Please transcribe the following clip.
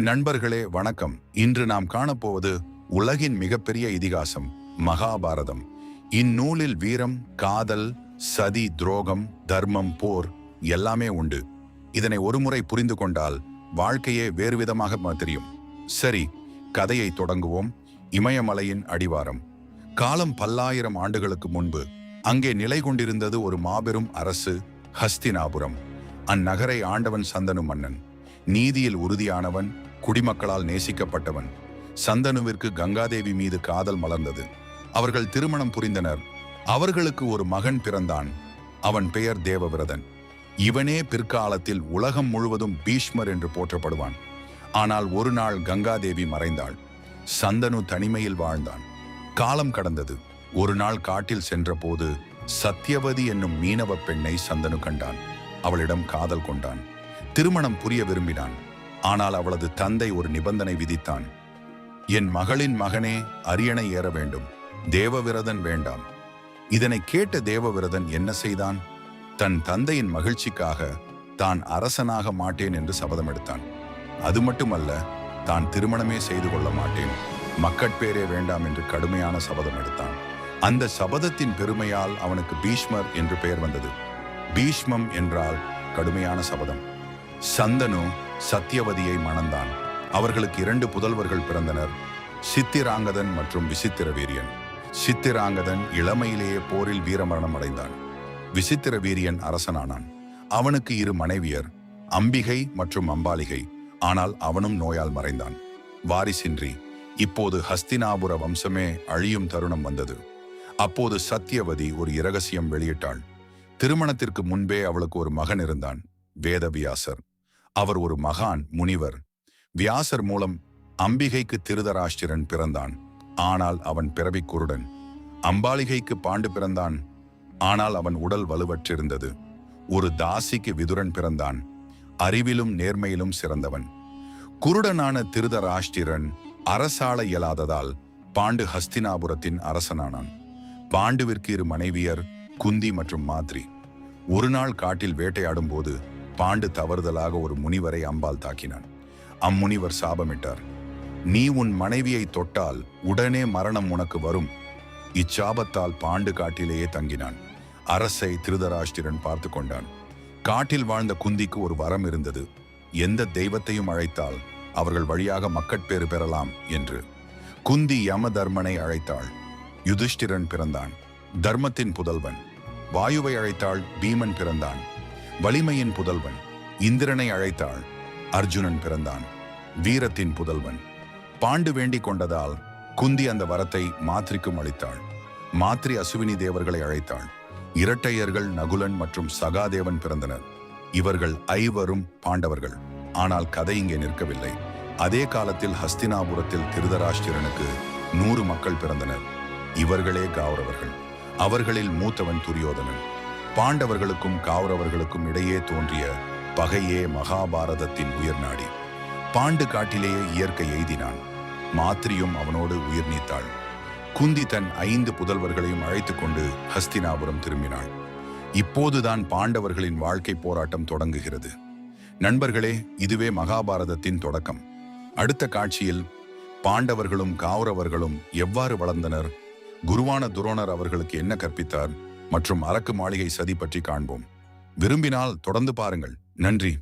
நண்பர்களே வணக்கம். இன்று நாம் காணப்போவது உலகின் மிகப்பெரிய இதிகாசம் மகாபாரதம். இந்நூலில் வீரம், காதல், சதி, துரோகம், தர்மம், போர் எல்லாமே உண்டு. இதனை ஒருமுறை புரிந்து கொண்டால் வாழ்க்கையே வேறு விதமாக தெரியும். சரி, கதையை தொடங்குவோம். இமயமலையின் அடிவாரம். காலம் பல்லாயிரம் ஆண்டுகளுக்கு முன்பு அங்கே நிலை கொண்டிருந்தது ஒரு மாபெரும் அரசு, ஹஸ்தினாபுரம். அந்நகரை ஆண்டவன் சந்தனு மன்னன். நீதியில் உறுதியானவன், குடிமக்களால் நேசிக்கப்பட்டவன். சந்தனுவிற்கு கங்காதேவி மீது காதல் மலர்ந்தது. அவர்கள் திருமணம் புரிந்தனர். அவர்களுக்கு ஒரு மகன் பிறந்தான். அவன் பெயர் தேவவிரதன். இவனே பிற்காலத்தில் உலகம் முழுவதும் பீஷ்மர் என்று போற்றப்படுவான். ஆனால் ஒரு நாள் கங்காதேவி மறைந்தாள். சந்தனு தனிமையில் வாழ்ந்தான். காலம் கடந்தது. ஒரு நாள் காட்டில் சென்றபோது சத்யவதி என்னும் மீனவ பெண்ணை சந்தனு கண்டான். அவளிடம் காதல் கொண்டான். திருமணம் புரிய விரும்பினான். ஆனால் அவளது தந்தை ஒரு நிபந்தனை விதித்தான். என் மகளின் மகனே அரியணை ஏற வேண்டும், தேவவிரதன் வேண்டாம். இதனை கேட்ட தேவவிரதன் என்ன செய்தான்? தன் தந்தையின் மகிழ்ச்சிக்காக தான் அரசனாக மாட்டேன் என்று சபதம் எடுத்தான். அது மட்டுமல்ல, தான் திருமணமே செய்து கொள்ள மாட்டேன், மக்கட்பேரே வேண்டாம் என்று கடுமையான சபதம் எடுத்தான். அந்த சபதத்தின் பெருமையால் அவனுக்கு பீஷ்மர் என்று பெயர் வந்தது. பீஷ்மம் என்றால் கடுமையான சபதம். சந்தனு சத்யவதியை மணந்தான். அவர்களுக்கு 2 புதல்வர்கள் பிறந்தனர், சித்திராங்கதன் மற்றும் விசித்திர வீரியன். சித்திராங்கதன் இளமையிலேயே போரில் வீரமரணம் அடைந்தான். விசித்திர வீரியன் அரசனானான். அவனுக்கு 2 மனைவியர், அம்பிகை மற்றும் அம்பாலிகை. ஆனால் அவனும் நோயால் மறைந்தான். வாரிசின்றி இப்போது ஹஸ்தினாபுர வம்சமே அழியும் தருணம் வந்தது. அப்போது சத்யவதி ஒரு இரகசியம் வெளியிட்டாள். திருமணத்திற்கு முன்பே அவளுக்கு ஒரு மகன் இருந்தான், வேதவியாசர். அவர் ஒரு மகான் முனிவர். வியாசர் மூலம் அம்பிகைக்கு திருதராஷ்டிரன் பிறந்தான். ஆனால் அவன் பிறவி குருடன். அம்பாலிகைக்கு பாண்டு பிறந்தான். ஆனால் அவன் உடல் வலுவற்றிருந்தது. ஒரு தாசிக்கு விதுரன் பிறந்தான். அறிவிலும் நேர்மையிலும் சிறந்தவன். குருடனான திருதராஷ்டிரன் அரசாள இயலாததால் பாண்டு ஹஸ்தினாபுரத்தின் அரசனானான். பாண்டுவிற்கு 2 மனைவியர், குந்தி மற்றும் மாத்ரி. ஒரு நாள் காட்டில் வேட்டையாடும் போது பாண்டு தவறுதலாக ஒரு முனிவரை அம்பால் தாக்கினான். அம்முனிவர் சாபமிட்டார். நீ உன் மனைவியை தொட்டால் உடனே மரணம் உனக்கு வரும். இச்சாபத்தால் பாண்டு காட்டிலேயே தங்கினான். அரசை திருதராஷ்டிரன் பார்த்து கொண்டான். காட்டில் வாழ்ந்த குந்திக்கு ஒரு வரம் இருந்தது. எந்த தெய்வத்தையும் அழைத்தால் அவர்கள் வழியாக மக்கட்பேறு பெறலாம் என்று. குந்தி யம தர்மனை அழைத்தாள். யுதிஷ்டிரன் பிறந்தான், தர்மத்தின் புதல்வன். வாயுவை அழைத்தாள், பீமன் பிறந்தான், வலிமையின் புதல்வன். இந்திரனை அழைத்தாள், அர்ஜுனன் பிறந்தான், வீரத்தின் புதல்வன். பாண்டு வேண்டிக் கொண்டதால் குந்தி அந்த வரத்தை மாத்ரிக்கும் அளித்தாள். மாத்ரி அசுவினி தேவர்களை அழைத்தாள். இரட்டையர்கள் நகுலன் மற்றும் சகாதேவன் பிறந்தனர். இவர்கள் 5 பாண்டவர்கள். ஆனால் கதை இங்கே நிற்கவில்லை. அதே காலத்தில் ஹஸ்தினாபுரத்தில் திருதராஷ்டிரனுக்கு 100 மக்கள் பிறந்தனர். இவர்களே கௌரவர்கள். அவர்களில் மூத்தவன் துரியோதனன். பாண்டவர்களுக்கும் கௌரவர்களுக்கும் இடையே தோன்றிய பகையே மகாபாரதத்தின் உயிர்நாடி. பாண்டு காட்டிலேயே இயற்கை எய்தினான். மாத்ரியும் அவனோடு உயிர் நீத்தாள். குந்தி தன் 5 புதல்வர்களையும் அழைத்து கொண்டு ஹஸ்தினாபுரம் திரும்பினாள். இப்போதுதான் பாண்டவர்களின் வாழ்க்கை போராட்டம் தொடங்குகிறது. நண்பர்களே, இதுவே மகாபாரதத்தின் தொடக்கம். அடுத்த காட்சியில் பாண்டவர்களும் கௌரவர்களும் எவ்வாறு வளர்ந்தனர், குருவான துரோணர் அவர்களுக்கு என்ன கற்பித்தார் மற்றும் அரக்கு மாளிகை சதி பற்றி காண்போம். விரும்பினால் தொடர்ந்து பாருங்கள். நன்றி.